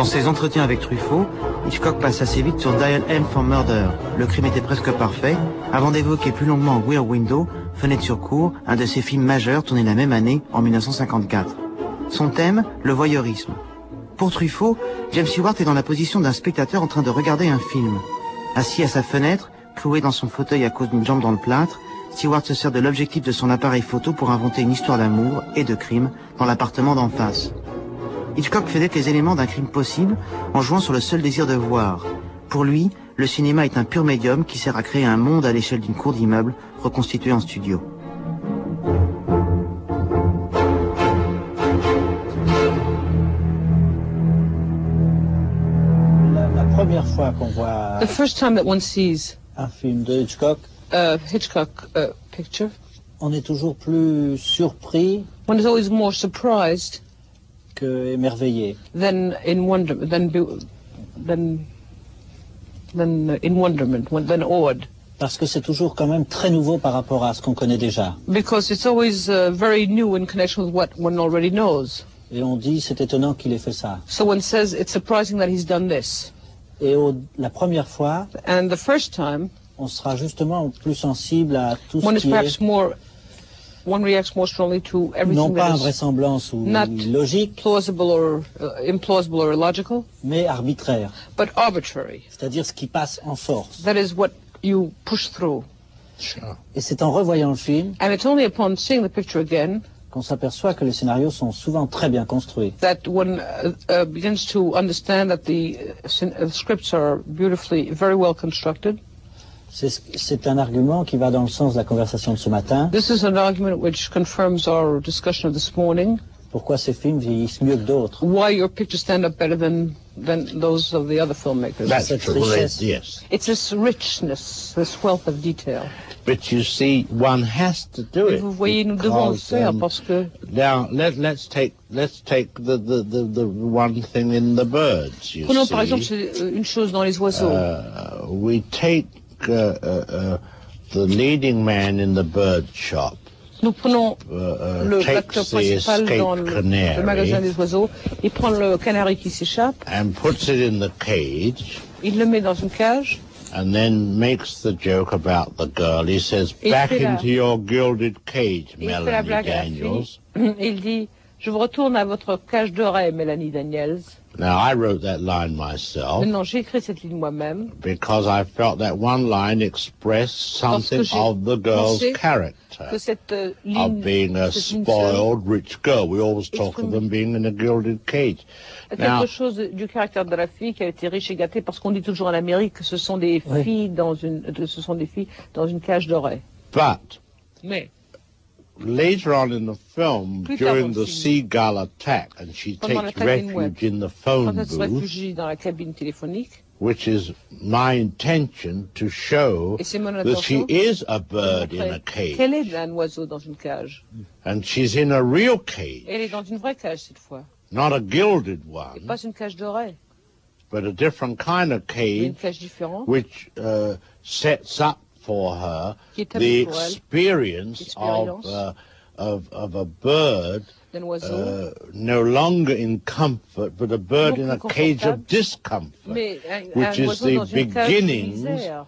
ses entretiens avec Truffaut, Hitchcock passe assez vite sur Dial M for Murder. Le crime était presque parfait, avant d'évoquer plus longuement Rear Window, Fenêtre sur cour, un de ses films majeurs tourné la même année, en 1954. Son thème, le voyeurisme. Pour Truffaut, James Stewart est dans la position d'un spectateur en train de regarder un film. Assis à sa fenêtre, cloué dans son fauteuil à cause d'une jambe dans le plâtre, Stewart se sert de l'objectif de son appareil photo pour inventer une histoire d'amour et de crime dans l'appartement d'en face. Hitchcock fait naître les éléments d'un crime possible en jouant sur le seul désir de voir. Pour lui, le cinéma est un pur médium qui sert à créer un monde à l'échelle d'une cour d'immeuble reconstituée en studio. La première fois qu'on voit The first time that one sees un film de Hitchcock, Hitchcock picture, on est toujours plus surpris one is always more surprised que émerveillé. than in wonderment, than in wonderment, than awed. Parce que c'est toujours quand même très nouveau par rapport à ce qu'on connaît déjà. Because it's always very new in connection with what one already knows. Et on dit, c'est étonnant qu'il ait fait ça. So one says it's surprising that he's done this. Et la première fois, And the first time, on sera justement plus sensible à tout one ce is qui perhaps est, more, one reacts more strongly to non everything pas that is invraisemblance ou not illogique, plausible or implausible or illogical, mais arbitraire. but arbitrary. C'est-à-dire ce qui passe en force. That is what you push through. Et c'est en revoyant le film And it's only upon seeing the picture again qu'on s'aperçoit que les scénarios sont souvent très bien construits. that one begins to understand that the scripts are beautifully, very well constructed. C'est un argument qui va dans le sens de la conversation de ce matin. This is an argument which confirms our discussion of this morning. Pourquoi ces films vieillissent mieux que d'autres. Why your pictures stand up better than those of the other filmmakers. That's Cette true, richesse. yes. It's this richness, this wealth of detail. But you see, one has to do Et it. vous voyez, nous devons le because, faire parce que now let's take the one thing in the birds. You prenons see, par exemple une chose dans les oiseaux. we take the leading man in the bird shop. Nous prenons le acteur Takes the principal dans escaped le magasin canary des oiseaux. Il prend le canari qui s'échappe, and puts it in the cage. il le met dans une cage. And then makes the joke about the girl. He says, Et back fait la- into your gilded cage, Il fait la Melanie blague à la Daniels. fille. Il dit « Je vous retourne à votre cage d'oreille, Mélanie Daniels. Now, I wrote that line » myself Non, j'ai écrit cette ligne moi-même because I felt that one line expressed something j'ai of the girl's pensé character, que cette ligne, of being a cette ligne spoiled rich girl. We always talk of exprime- them being in a gilded cage. quelque Now, chose du caractère de la fille qui a été riche et gâtée, parce qu'on dit toujours en Amérique que ce sont des Oui. filles dans une cage d'oreille. but Mais later on in the film, Plus tard during dans le the film, seagull attack, and she pendant takes l'attaque d'une refuge in the quand phone elle se booth, réfugie dans la cabine téléphonique, which is my intention to show et c'est mon that she intention is a de bird in a montrer qu'elle cage, est un oiseau dans une cage. and she's in a real cage, Elle est dans une vraie cage cette fois, not a gilded et one, pas une cage d'oreille, but a different kind of mais une cage, cage différente which sets up for her qui the établit pour elle experience L'expérience. of a bird d'un oiseau, no longer in comfort, but a bird Non in a plus cage of confortable, discomfort, mais un which is oiseau the dans une cage de beginnings misère.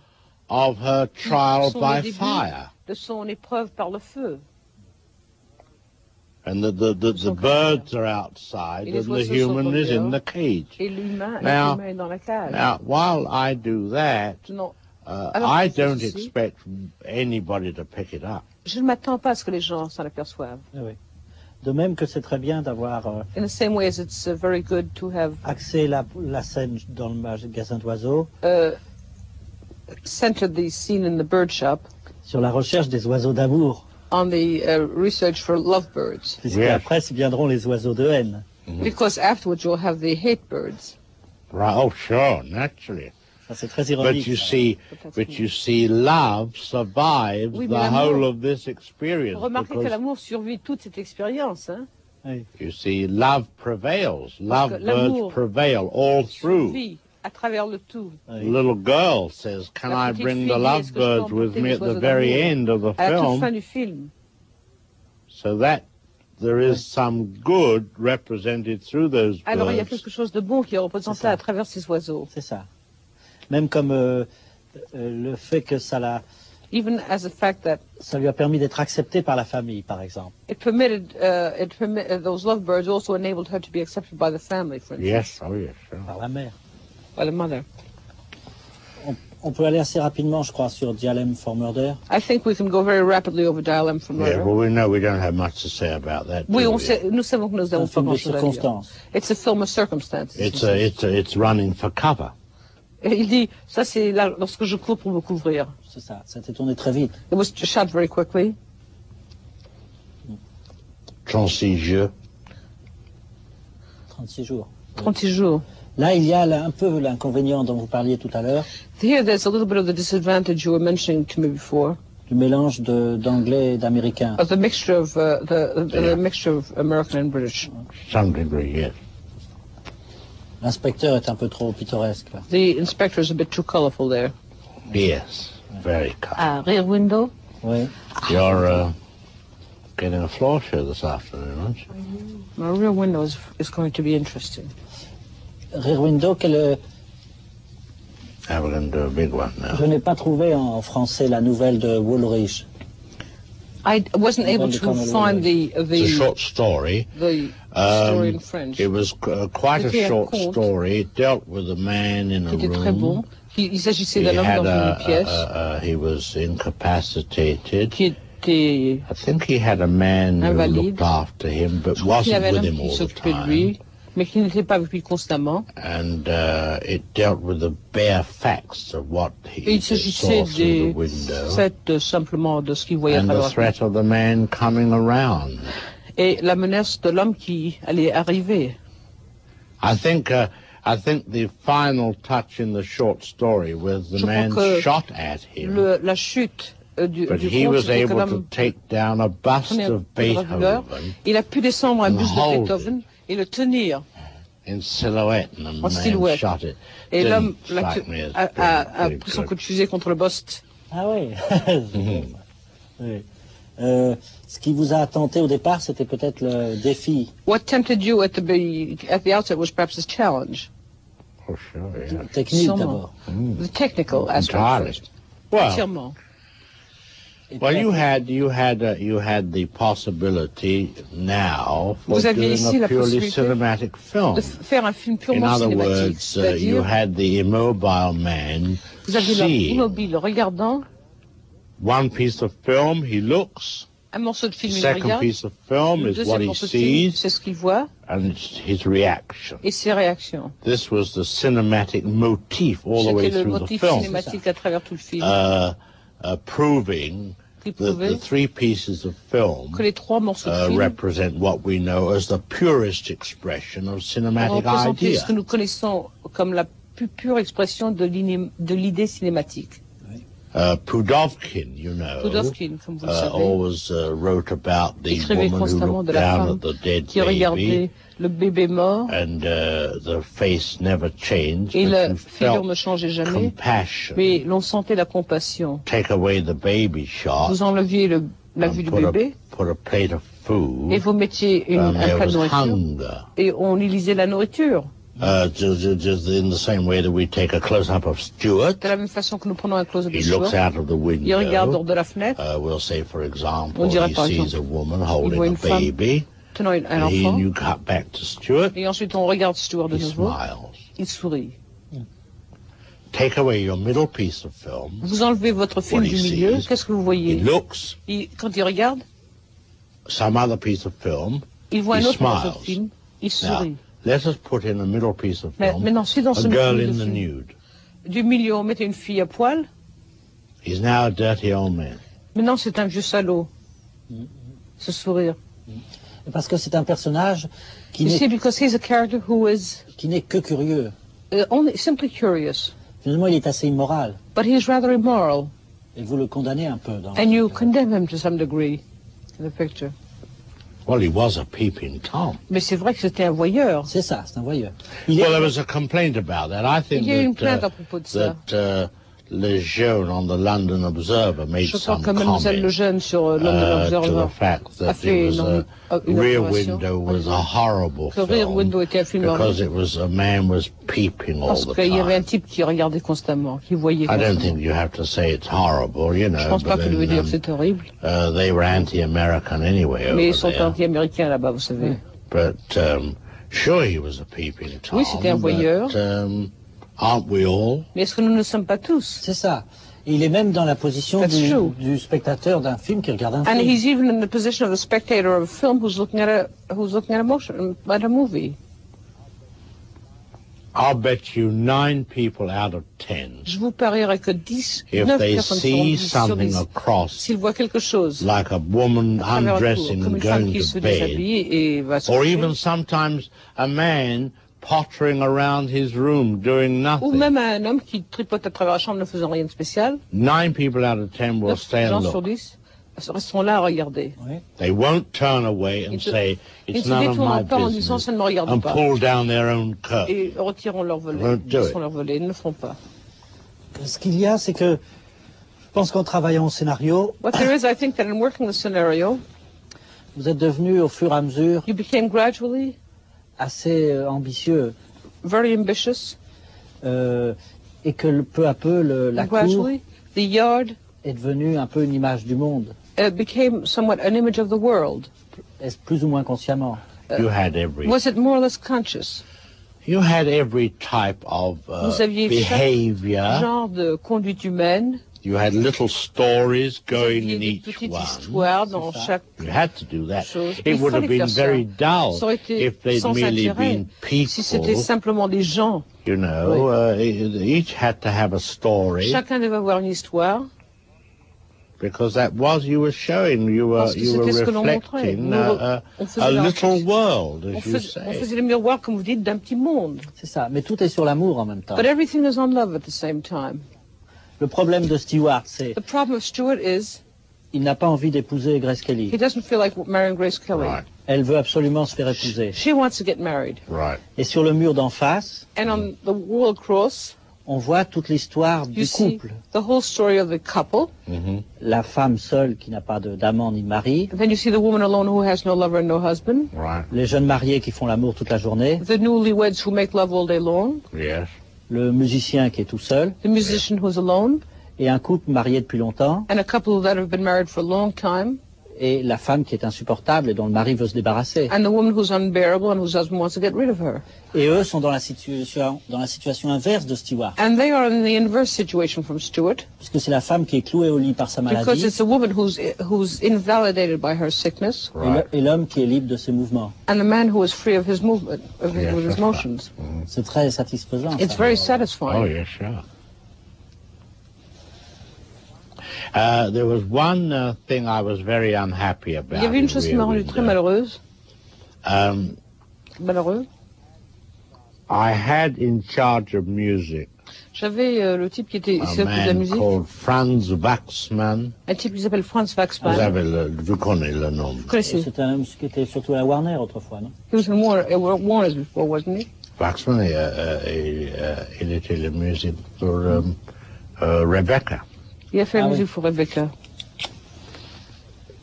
of her trial Sont by les débuts fire. de son épreuve par le feu. And the Son birds are outside Et les and the oiseaux human sont is in dehors. the cage. Et l'humain Now- est dans la cage. Now, while I do that, Non, Alors, I c'est don't ceci. expect anybody to pick it up. je ne m'attends pas à ce que les gens s'en aperçoivent. Ah oui. De même que c'est très bien d'avoir In the same way as it's very good to have axé la scène dans le magasin d'oiseaux centered the scene in the bird shop sur la recherche des oiseaux d'amour. on the research for lovebirds. Puisque Oui. après viendront les oiseaux de haine. Because afterwards you'll have the hate birds. Right? Oh, sure, naturally. Ça, c'est très But ironique. you ça. see, love survives Oui, the mais l'amour- whole of this experience. Remarquez que Because l'amour survit toute cette expérience. Hein? Oui. you see, love prevails. Love que l'amour birds prevail all through. Survit à travers le tout. The little girl says, "Can La I petite bring fille the dit, love est-ce que je peux birds with emporter me les at the oiseaux very d'amour end of the À la toute film?" fin du film. So there is some good represented through those Alors il y a birds. quelque chose de bon qui est représenté C'est ça. à travers ces oiseaux. C'est ça. Même comme le fait que ça Even as the fact that lui a permis d'être accepté par la famille, par exemple. those lovebirds also enabled her to be accepted by the family, for instance, Yes, oh yes, sure. Par la mère. by the mother. On peut aller assez rapidement, je crois, sur Dial for Murder. I think we can go very rapidly over Dial M for Yeah, Murder. well, we know we don't have much to say about that. Oui, do we? nous savons que nous C'est un n'avons pas film de grand-chose à dire. circonstance. It's a film of circumstances. It's running for cover. Et il dit, ça c'est là, lorsque je cours pour me couvrir. C'est ça. Ça a été tourné très vite. It was shot very quickly. 36 jours. 36 jours. 36 jours. Là, il y a un peu l'inconvénient dont vous parliez tout à l'heure, Here there's a little bit of the disadvantage you were mentioning to me before, du mélange d'anglais et d'américain. of the mixture of Yeah. the mixture of American and British. Some degree, yes. L'inspecteur est un peu trop pittoresque, là. The inspector is a bit too colorful there. Yes, very cover. Rear Window. Oui. You're getting a floor show this afternoon, aren't you? My Rear Window is going to be interesting. Rear Window, Now we're going to do a big one now. je n'ai pas trouvé en français la nouvelle de Woolrich. I wasn't able Well, to become a find It's a short story. the story in French. It was quite a C'était un short conte. story. It dealt with a man in a Qui était très bon. room. Il s'agissait He d'un homme had dans une pièce he was incapacitated. qui était I think he had a man who Invalide. looked after him, but qui wasn't avait un with homme him qui all the s'occupait de time. lui, mais qui n'était pas avec lui constamment. And it dealt with the bare facts of what Et he il s'agissait saw through the des window faits simplement de ce qu'il voyait à and the travers la threat of the man coming around. et la menace de l'homme qui allait arriver. I think the final touch in the short story was the Je crois man que shot at him, La chute du but he conte, was c'était que able to l'homme take down a bust prenait un of peu de graveur. Beethoven Il a pu descendre un and buste de hold Beethoven et le tenir. in silhouette, and the En man silhouette. shot it. Et l'homme Didn't strike me as a being pris son very coup de fusil contre le buste. Ah oui. Oui. Ce qui vous a tenté au départ, c'était peut-être le défi What tempted you at the outset was perhaps this challenge, Oh, sure, yeah. technique Sûrement. d'abord. the technical aspect Entirely. first. Well, Entièrement. Et well, puis you had the possibility now for Vous aviez doing ici a la purely possibilité cinematic film. de faire un film In purement other cinématique, words, you c'est-à-dire had the immobile man vous aviez l'homme seeing immobile regardant one piece of film, he looks. un morceau de film, il Second regarde, piece of film le is what deuxième he morceau de film, sees, c'est ce qu'il voit and it's his reaction. et ses réactions. This was the cinematic motif all the way C'était le through the motif film, cinématique à travers tout le film, proving qui that prouvait the three pieces of film que les trois morceaux de film represent what we know as the purest expression of cinematic représentaient idea. ce que nous connaissons comme la plus pure expression de l'idée cinématique. Pudovkin, you know, Pudovkin, comme vous le savez, always wrote about the écrivait woman who constamment looked de la down femme at the dead qui baby, regardait le bébé mort and the face never changed, et but la you figure felt ne changeait jamais, compassion. mais l'on sentait la compassion. Take away the baby shot, Vous enleviez la vue du bébé put a plate of food, et vous mettiez and un there plat de was nourriture hunger. et on y lisait la nourriture. Just in the same way that we take a close-up of Stuart. De la même façon que nous prenons un close-up de He looks Stuart, out of the il regarde window. hors de la fenêtre, We'll say, for example, On dirait he par sees exemple, a woman il holding voit a une femme baby, tenant un and enfant, you cut back to Stuart, et ensuite on regarde Stuart de he nouveau, smiles. il sourit. Take away your middle piece of film, Vous enlevez votre film What du he milieu, sees, qu'est-ce que vous he voyez? looks, Quand il regarde, some other piece of film, il voit he un autre morceau de smiles. film, il Now, sourit. let us put in a middle piece of Mais film, maintenant, si dans a ce girl milieu in de the film, nude. du milieu on mettait une fille à poil, He's now a dirty old man. maintenant c'est un vieux salaud. Ce sourire. parce que c'est un personnage qui You see, n'est because he's a character who is que curieux. only simply curious, Finalement, il est assez immoral. but he is rather immoral, Et vous le condamnez un peu dans and you condemn him to some degree in the picture. Well, he was a peeping Tom. Mais c'est vrai que c'était un voyeur. C'est ça, c'est un voyeur. Il est- Well, there was a complaint about that. I think Il y a eu une plainte à propos de ça. that Lejeune on the London Observer made Je crois some que Mademoiselle comment Lejeune sur London to Observer the fact a that fait it was une Rear observation Window was a horrible que Rear film Window était un film because horrible it was a man was peeping all parce the qu'il y avait un time. type qui regardait constamment, qui voyait I don't constamment. think you have to say it's horrible, you Je know, pense pas but que devait dire then, c'est horrible, they were anti-American anyway mais ils over sont there. anti-américains là-bas, vous savez. But sure, he was a peeping Tom. Oui, c'était un voyeur. But, aren't we all? Mais est-ce que nous ne sommes pas tous? C'est ça. Et il est même dans la position That's true. du spectateur d'un film qui regarde un And film. he's even in the position of a spectator of a film who's looking at a movie. I'll bet you 9 people out of 10, Je vous parierais que if 9 they personnes see sur something 10, across, s'ils voient quelque chose like a woman à travers la cour, undressing comme and une femme going qui to se bed, déshabille et va se or coucher, even sometimes a man pottering around his room doing ou nothing, même un homme qui tripote à travers la chambre ne faisant rien de spécial, 9 people out of 10 will 9 stay and gens sur look. 10 resteront là à regarder. They won't turn away and Ils se- say, Ils it's ne se none of my détourneront pas en disant business, ça ne me regarde and pas. pull down their own curtain. Et retireront leur volet. Won't do Baisseront it. leur volet. Ils ne le feront pas. Ce qu'il y a, c'est que je pense qu'en travaillant au scénario, What there is, I think that in working the scenario, vous êtes devenu au fur et à mesure you became gradually assez ambitieux very ambitious. Et que peu à peu la And cour gradually, the yard est devenue un peu une image du monde, became somewhat an image of the world. est plus ou moins consciemment. You had every Was it more or less conscious? type of Vous aviez behavior. genre de conduite humaine. You had little stories Vous going aviez in des each petites one. histoires dans chaque You had to do that. chose. It Il would have fallait been faire very ça. dull Ça aurait été if they'd sans merely intérêt been si c'était people. simplement des gens. You know, each had to have a story Chacun devait avoir une histoire. because that was you were showing. You were Parce que c'était ce que l'on montrait. reflecting On faisait a la little réflexion. world, On as you faisait say. le miroir, comme vous dites, d'un petit monde. C'est ça. Mais tout est sur l'amour en même temps. But everything is on love at the same time. Le problème de Stewart, c'est The problem of Stuart is il n'a pas envie d'épouser Grace he Kelly. doesn't feel like marrying Grace Kelly. Right, Elle veut absolument se faire épouser. She wants to get married. right. Et sur le mur d'en face, And on the wall across, on voit toute l'histoire you du see couple. the whole story of the couple. La femme seule qui n'a pas d'amant ni de mari. And then you see the woman alone who has no lover and no husband. Right. Les jeunes mariés qui font l'amour toute la journée. The newlyweds who make love all day long. Yes. Le musicien qui est tout seul. The musician who's alone. Et un couple marié depuis longtemps. And a couple that have been married for a long time. Et la femme qui est insupportable et dont le mari veut se débarrasser. And the woman who's unbearable and whose husband wants to get rid of her. Et eux sont dans la situation inverse de Stewart. And they are in the inverse situation from Stuart. Puisque c'est la femme qui est clouée au lit par sa Because maladie. it's a woman who's invalidated by her sickness. Et l'homme qui est libre de ses mouvements. And the man who is free of his movement, of Yes, his that's motions. C'est très satisfaisant. It's ça. very Oh, satisfying. yes, sure. There was one thing I was very unhappy about. Il y avait une in chose qui Rear m'a rendu Window. très malheureuse. Malheureux. I had in charge of music J'avais le type qui était a s'occupe de la man musique, called Franz Waxman. un type qui s'appelle Franz Vous Waxman. avez vous connaissez le nom. Vous connaissez? C'est un homme qui était surtout à la Warner autrefois, non? He was in Warner's before, wasn't he? Waxman, il était la musique pour Rebecca. Il a fait la Ah oui. musique pour Rebecca.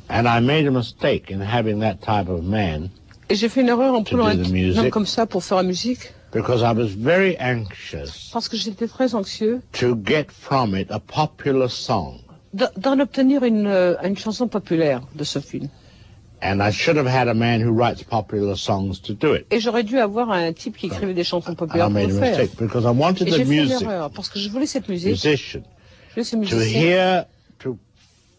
And I made a mistake in having that type of man Et j'ai fait une erreur en prenant do the un music. homme comme ça pour faire la musique, because I was very anxious parce que j'étais très anxieux to get from it a popular song. d'en obtenir une chanson populaire de ce film. And I should have had a man who writes popular songs to do it. Et j'aurais dû avoir un type qui écrivait des chansons And I populaires pour made le a faire. mistake because I wanted Et the j'ai fait une music erreur, parce que je voulais cette musique, musician je voulais ce to musicien, hear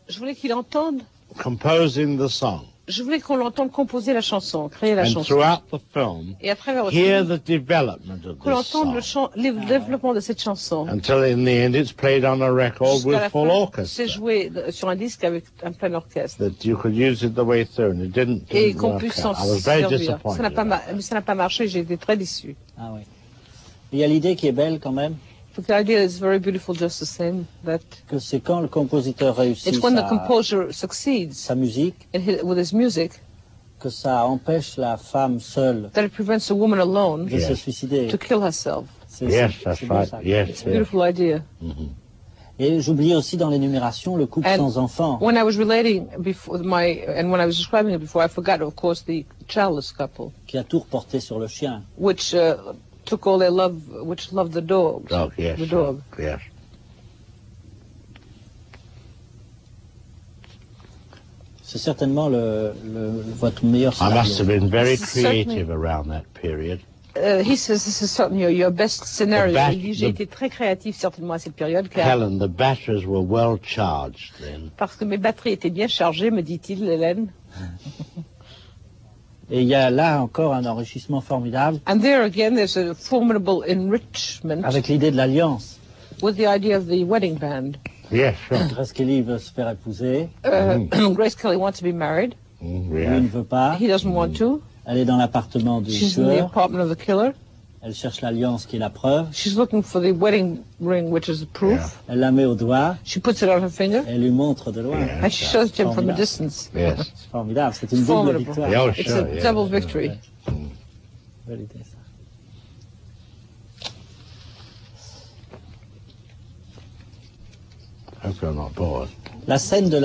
je voulais qu'il entende, composing the song je voulais qu'on l'entende composer la chanson, créer la and chanson. throughout the film Et à travers le hear film, the development of qu'on this entende song le développement de cette chanson. until in the end it's played on a record Jusqu'à with la full fin, orchestra, c'est joué sur un disque avec un plein orchestre. that you could use it the way through, and it didn't Et qu'on work puisse out. s'en I was very servir. disappointed. Ça n'a pas marché, j'ai été très déçu. Ah oui. Il y a l'idée qui est belle quand même, But the idea is very beautiful just the same, that que c'est quand le compositeur réussit it's when the composer succeeds sa musique, with his music que ça empêche la femme seule that it prevents a woman alone de se suicider. to kill herself. C'est- Yes, c'est that's beau, right. ça. Yes, It's a beautiful idea. Et j'oubliais aussi dans l'énumération le couple And sans enfant. when I was relating before when I was describing it before, I forgot, of course, the childless couple, Qui a tout reporté sur le chien. which took all their love, which loved the dog. Dog, yes. The dog. Yes. C'est certainement votre meilleur I must have scénario. been very Certainly. creative around that period. He says this is certainly your best scenario. Il dit, j'ai the- été très créatif certainement à cette période, car, Helen, the batteries were well charged then. parce que mes batteries étaient bien chargées, me dit-il, Hélène. Et il y a là encore un enrichissement formidable And there again, there's a formidable enrichment avec l'idée de l'alliance. with the idea of the wedding band. Yes, sure. Grace Kelly veut se faire épouser, Grace Kelly wants to be married. lui Yeah. ne veut pas. He doesn't want to. Elle est dans l'appartement du She's in the tueur. apartment of the killer. Elle cherche l'alliance qui est la preuve. She's looking for the wedding ring, which is the proof. Elle la met au doigt. She puts it on her finger, Elle lui montre de loin. Yeah. and she shows it to him from a Formidable. distance. Yes. C'est formidable. C'est une double Formidable. victoire. Yeah, oh, It's sure, a yeah. double victory. Belle idée, ça. Hope you're not bored. La scène de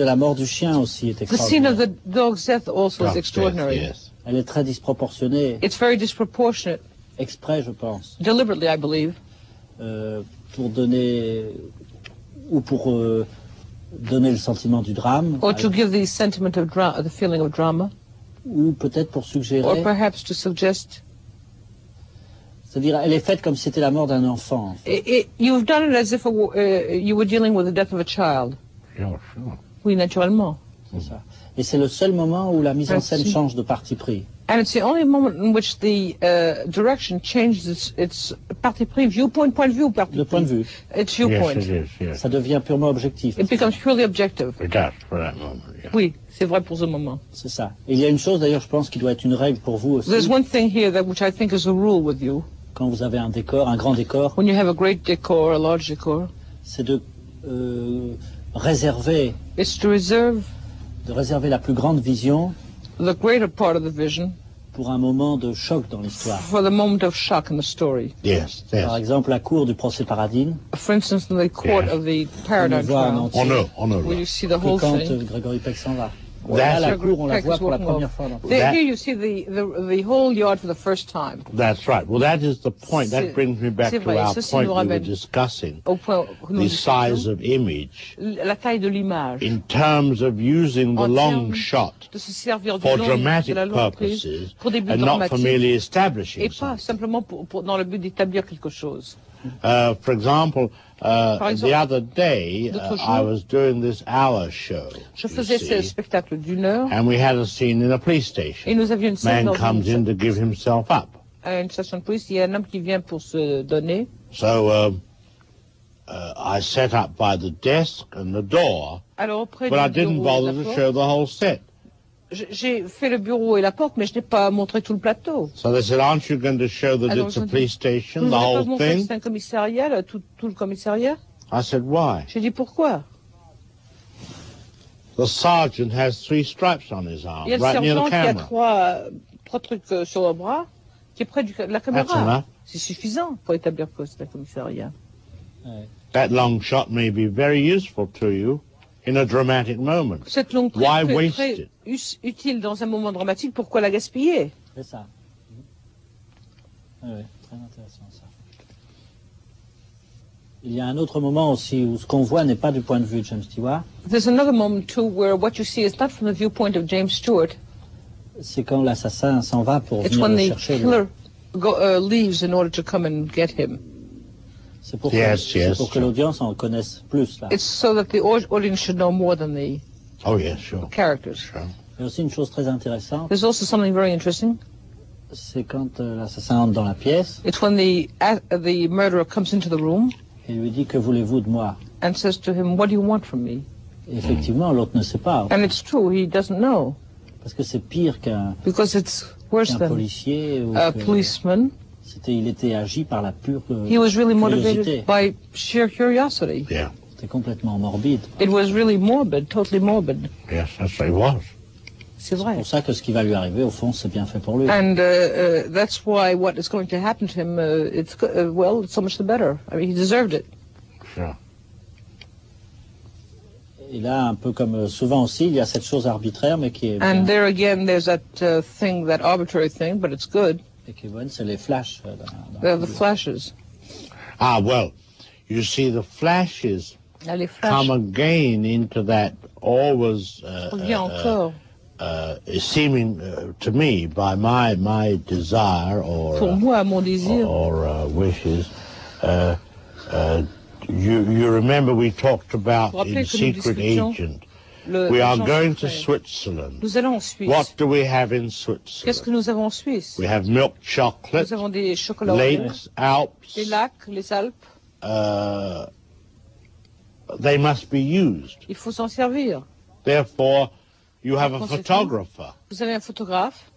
la mort du chien aussi est The scene of extraordinaire. the dog's death also is Dog's extraordinary. death, yes. Elle est très disproportionnée, It's very disproportionate, exprès je pense, deliberately, I believe, pour donner donner le sentiment du drame, or to give the sentiment of the feeling of drama, ou peut-être pour or suggérer. perhaps to suggest. C'est-à-dire, elle est faite comme si c'était la mort d'un enfant. You've done it as if you were dealing with the death of a child. Sure, sure. Oui, naturellement. C'est ça. Et c'est le seul moment où la mise en scène Merci. change de parti pris. And it's the only moment in which the direction changes its parti pris, viewpoint, point of view, parti Le point de vue, Its Yes, viewpoint. it is, yes. ça devient purement objectif. It becomes purely objective. It does for that moment, yeah. Oui, c'est vrai pour ce moment. C'est ça. Et il y a une chose d'ailleurs, je pense, qui doit être une règle pour vous aussi. There's one thing here that which I think is a rule with you. Quand vous avez un décor, un grand décor, When you have a great decor, a large decor, c'est de réserver it's to reserve la plus grande vision the greater part of the vision pour un moment de choc dans l'histoire. for the moment of shock in the story. Yes, Par yes. exemple, la cour du procès Paradine, For instance, in the court Yes. of the on ne Paradigm voit en Trial, entier On a where you see the que whole quand thing. Grégory Peck s'en va. That's Là, la a- cour, on la Peck voit is pour la walking première off. fois. dans- There, That- here you see the whole yard for the first time. That's right. Well, that is the point. C'est- That brings me back c'est to vrai, our ceci point nous we were ramène discussing, Au point où nous the size of image la taille de l'image, in terms of using the En long termes shot de se servir for de dramatic la longue prise purposes pour des buts and not for dramatiques merely et establishing pas something. simplement dans le but d'établir quelque chose. For example, Par exemple, the other day, l'autre jour, I was doing this hour show, Je you faisais ce see, spectacle d'une heure and we had a scene in a police et station. nous avions une scène Man dans comes in to give himself up. à une station de police. Il y a un homme qui vient pour se donner. So I set up by the desk and the door, Alors auprès but I du didn't bureau et bother de la to porte, show the whole set. j'ai fait le bureau et la porte, mais je n'ai pas montré tout le plateau. So they said, aren't you going to show that Alors, it's a je dis, police Vous station, ne the voulez pas whole montrer que thing? c'est un commissariat, tout le commissariat? I said, why? J'ai dit pourquoi? The sergeant has 3 stripes on his arm, Il y a le right near sergent the qui a camera. trois trucs sur le bras, qui est près de la That's caméra. enough. C'est suffisant pour établir que c'est un commissariat. That long shot may be very useful to you in a dramatic moment. Cette longue prise Why est waste très utile dans un moment dramatique, pourquoi la gaspiller? C'est ça. Oui, très intéressant ça. Il y a un autre moment aussi où ce qu'on voit n'est pas du point de vue de James Stewart, There's another moment too where what you see is not from the viewpoint of James Stewart. c'est quand l'assassin s'en va pour It's venir when le the chercher. killer leaves in order to come and get him. C'est pour, Yes, c'est yes. pour que l'audience en connaisse plus là. It's so that the audience should know more than the Oh, yes, sure. characters. Il y a aussi une chose très intéressante, There's also something very interesting. c'est quand l'assassin entre dans la pièce It's when the murderer comes into the room et lui dit que voulez-vous de moi. and says to him, "What do you want from me?" Et effectivement, l'autre ne sait pas, And it's true, he doesn't know, parce que c'est pire because it's worse qu'un than policier. Ou a que- policeman. il était agi par la pure He was really curiosité. motivated by sheer curiosity. Yeah, C'était complètement morbide. It was really morbid, totally morbid. yes, that's what it was. C'est vrai. pour ça que ce qui va lui arriver, au fond, c'est bien fait pour lui. And that's why what is going to happen to him, it's so much the better. I mean, he deserved it. Sure. Et là, un peu comme souvent aussi, il y a cette chose arbitraire, mais qui est And bien, there again, there's that thing, that arbitrary thing, but it's good. et qui est bonne, c'est les flashs. They're the flashes. Ah, well, you see, the flashes Là, les come flashs again into that always revient encore. seeming to me by my desire Pour moi, mon désir. or wishes. You remember we talked about Vous rappelez in que nous Secret discutions Agent. Le We are agent going to secret. Switzerland. Nous allons en Suisse. What do we have in Qu'est-ce que Switzerland? nous avons en Suisse? We have milk chocolate, Nous avons des chocolats au lait, lakes, Alps. des lacs, les Alpes. They must be used. Il faut s'en servir. Therefore, you have a conséquent, photographer. Vous avez un photographe.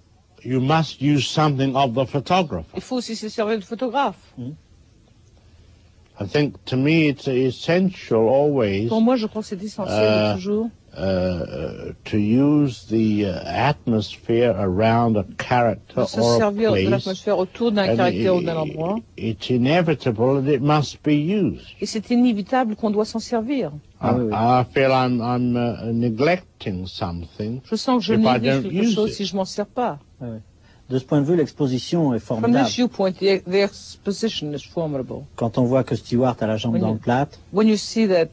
You must use something of the photographer. Il faut aussi se servir de photographe. I think to me it's essential always Pour moi, je crois que c'est essentiel de toujours to use the atmosphere around a character de se or a servir de place. l'atmosphère autour d'un And caractère ou d'un endroit. it's inevitable that it must be used. Et c'est inévitable qu'on doit s'en servir. oui. I feel I'm neglecting something Je sens que je if I néglige don't quelque use chose it. si je m'en sers pas. De ce point de vue, l'exposition est From formidable. this viewpoint, the exposition is formidable. Quand on voit que Stewart a la jambe Oui. dans le plâtre, When you see that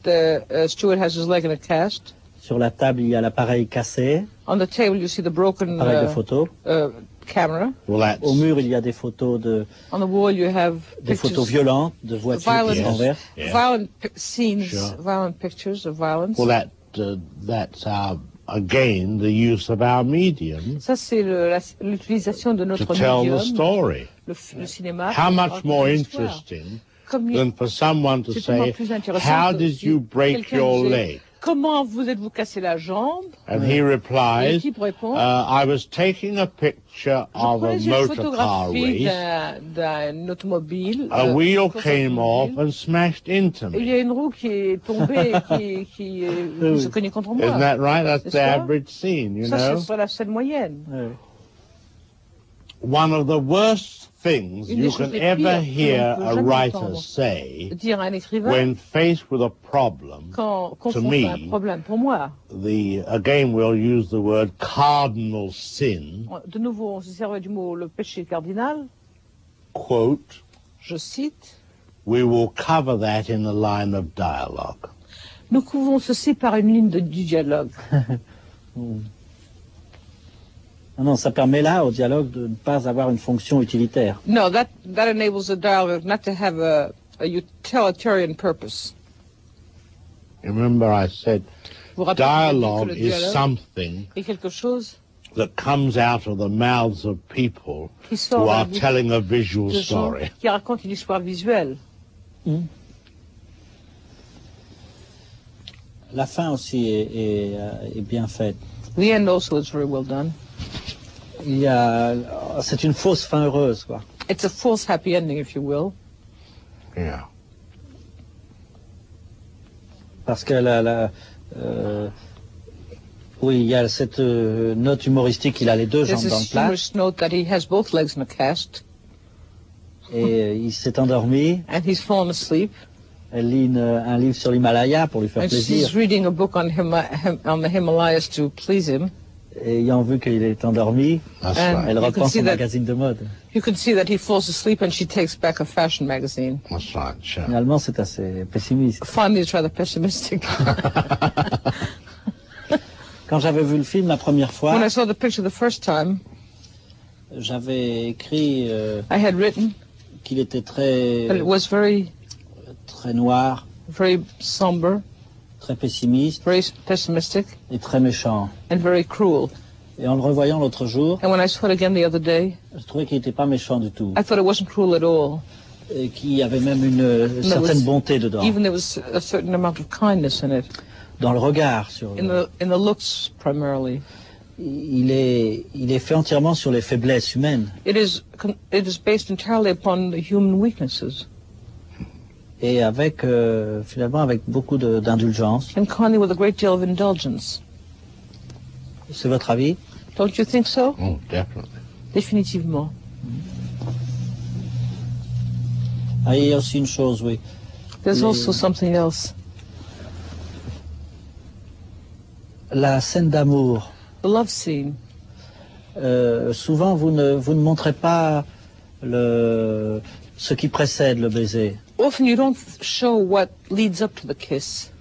Stuart has his leg in a cast, sur la table, il y a l'appareil cassé, on the table you see the broken appareil de photo. camera. Well, that's Au mur, il y a des photos On the wall you have des photos pictures, violentes, de voitures qui violent, renversent. Yeah. violent scenes, Sure. violent pictures of violence. well that's again the use of our medium Ça, c'est l'utilisation de to notre tell the médium, story. le cinéma. How pour much raconter more l'histoire. interesting Comme than for someone to c'est tellement say, plus intéressant how que did si you break quelqu'un your disait, leg? Comment vous êtes-vous cassé la jambe? And he Et replies, l'équipe répond, I was taking a picture je of a prenais une motor car photographie race. d'un automobile. A wheel course came off automobile. and smashed into Et il y me. a une roue qui est tombée et qui se cognait contre moi. Isn't that right? That's the N'est-ce pas? average scene, you Ça, know. ce serait la scène moyenne. Ouais. One of the worst things Une des you choses can les ever pires hear que l'on a peut jamais writer entendre. say Dire à un écrivain, when faced with a problem, quand confronté me, à un problème, pour moi, again we'll use the word cardinal sin, de nouveau, on se servait du mot le péché cardinal, quote, je cite, we will cover that in a line of dialogue. nous couvrons ceci par une ligne du dialogue. Non, ça permet là, au dialogue, de ne pas avoir une fonction utilitaire. No, that enables the dialogue not to have a utilitarian purpose. Remember I said Vous rappelez que j'ai dit dialogue que le is dialogue something est quelque chose that comes out of the mouths of people qui sort who de la are bouche telling a visual de gens story. qui racontent une histoire visuelle. La fin aussi est bien faite. The end also is very well done. C'est une fausse fin heureuse, quoi. It's a false happy ending, if you will. Yeah. Parce que oui, il y a cette note humoristique, il a les deux jambes There's dans le this plâtre, humorous note that he has both legs in a cast, et il s'est endormi. and he's fallen asleep, Elle lit un livre sur l'Himalaya pour lui faire and plaisir. she's reading a book on the Himalayas to please him. Et ayant vu qu'il est endormi, That's And- right. elle You can reprend see son that- magazine de mode. You can see that he falls asleep, and she takes back a fashion magazine. That's right, sure. Finalement, c'est assez pessimiste. Finally, it's rather pessimistic. Quand j'avais vu le film la première fois, When I saw the picture the first time, j'avais écrit I had written qu'il était très, that it was very, très noir, very somber, très pessimiste very pessimistic, et très méchant. and very cruel. Et en le revoyant l'autre jour, And when I saw it again the other day, je trouvais qu'il n'était pas méchant du tout. I thought it wasn't cruel at all. Et qu'il y avait même une certaine bonté dedans. Even there was a certain amount of kindness in it, Dans le regard, sur, in the looks primarily. il est fait entièrement sur les faiblesses humaines. It is based entirely upon the human weaknesses, Et avec, finalement, avec beaucoup d'indulgence. and kindly with a great deal of indulgence. C'est votre avis? Don't you think so? Oh, definitely. Définitivement. Ah, il y a aussi une chose, oui. There's Les- also something else. La scène d'amour. The love scene. Souvent, vous ne montrez pas ce qui précède le baiser. Often you don't show what leads up to the kiss.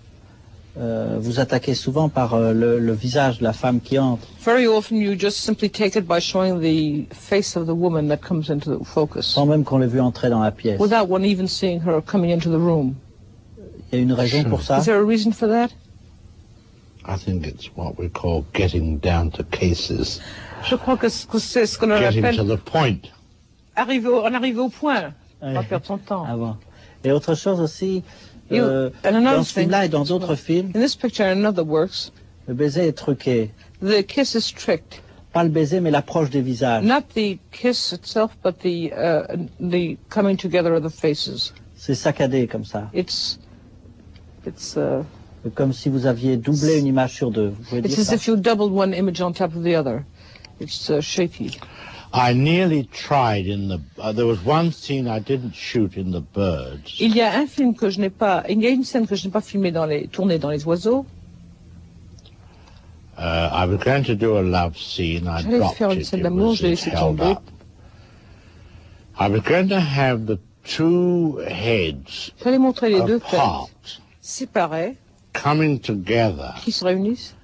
Vous attaquez souvent par le visage de la femme qui entre. Very often you just simply take it by showing the face of the woman that comes into the focus, Sans même qu'on l'ait vu entrer dans la pièce. without one even seeing her coming into the room. Il y a une raison pour ça. Is there a reason for that? I think it's what we call getting down to cases, Je crois que c'est ce qu'on getting to appelle the point. arriver au point. Ouais. Pas perdre son temps. Ah bon. Et autre chose aussi, And another dans ce film-là et dans d'autres films, In this picture and in other works, le baiser est truqué. the kiss is tricked. Pas le baiser, mais l'approche des visages. Not the kiss itself, but the coming together of the faces. C'est saccadé comme ça. It's Comme si vous aviez doublé une image sur deux. Vous pouvez dire as ça? if you doubled one image on top of the other. It's shaky. I nearly tried in the. There was one scene I didn't shoot in the birds. Il y a un film que je n'ai pas, il y a une scène que je n'ai pas tournée dans les oiseaux. I was going to do a love scene. I J'allais dropped faire une it. scène It d'amour, was je l'ai it's laissé held tomber. up. I was going to have the two heads J'allais montrer les deux têtes apart, séparées coming together, qui se réunissent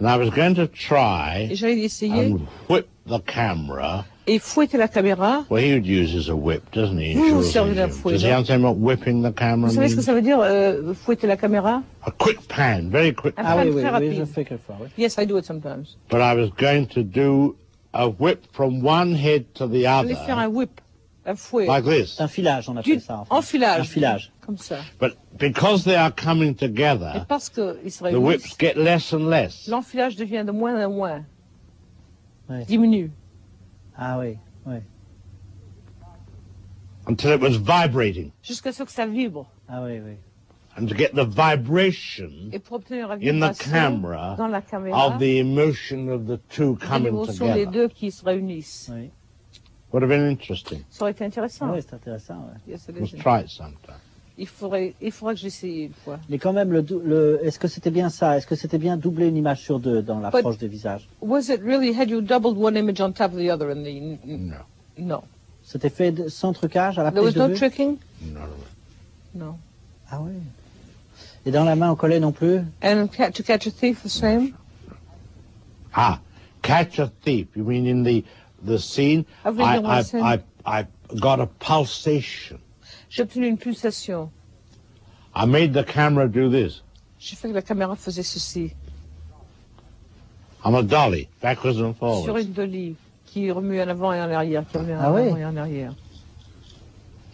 and I was going to et try j'allais essayer and whip the camera. et fouetter la caméra. Well, he uses a whip, doesn't he? Oui, vous Sure, servez d'un does fouet, he non? understand what whipping the camera Vous savez ce que means? ça veut dire, fouetter la caméra? A quick pan, very quick Un Ah pan oui, oui, très oui, je rapide. fais quelquefois. Oui. Yes, I do it sometimes. But I was going to do a whip from one head to the J'allais faire un other, whip, un fouet. like this. C'est un filage, on appelle ça. En fait. Enfilage. Un filage. Comme ça. But because they are coming Et together, parce qu'ils se the whips réunissent, get less and less. l'enfilage devient de moins en moins. Ouais. Diminue. Ah oui, oui. Until it was vibrating. Jusqu'à ce que ça vibre. Ah oui, oui. And to get the vibration Et pour obtenir la in the vibration camera dans la caméra, of the emotion of the two coming l'émotion des together deux qui se réunissent. Oui, would have been interesting. Ça aurait été intéressant. oui c'est intéressant. Ouais. Yes, it Let's is. try it sometime. Il faudrait que j'essaye une fois. Mais quand même, est-ce que c'était bien ça? Est-ce que c'était bien doubler une image sur deux dans l'approche des visages? Was it really, had you doubled one image on top of the other in the... No, No. C'était fait sans trucage à la There prise was de no vue? tricking? no. No. Ah oui. Et dans la main, on collait non plus? And to catch a thief, the same? Ah, catch a thief. You mean in the scene? Ah, oui, dans la scène. I got a pulsation. J'ai obtenu une pulsation. I made the camera do this. J'ai fait que la caméra faisait ceci. I'm a dolly, backwards and Sur forwards. une dolly qui remue en avant et en arrière, qui remue en Ah avant oui. et en arrière.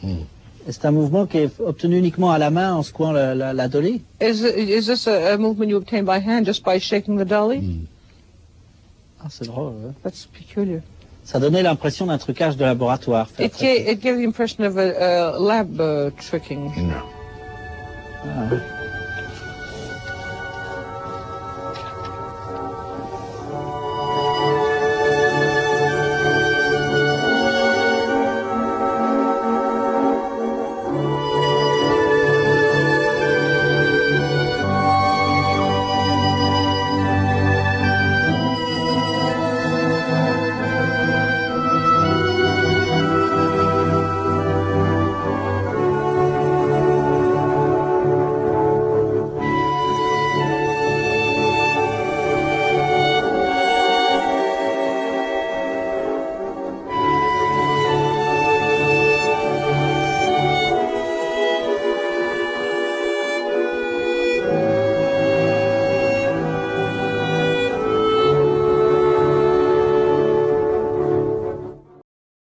Et c'est un mouvement qui est obtenu uniquement à la main en secouant la dolly? Is this a movement you obtain by hand just by shaking the dolly? Ah, c'est drôle. Ouais. That's peculiar. Ça donnait l'impression d'un trucage de laboratoire. fait après coup. It gave the impression of a lab tricking. No. Ah, ouais.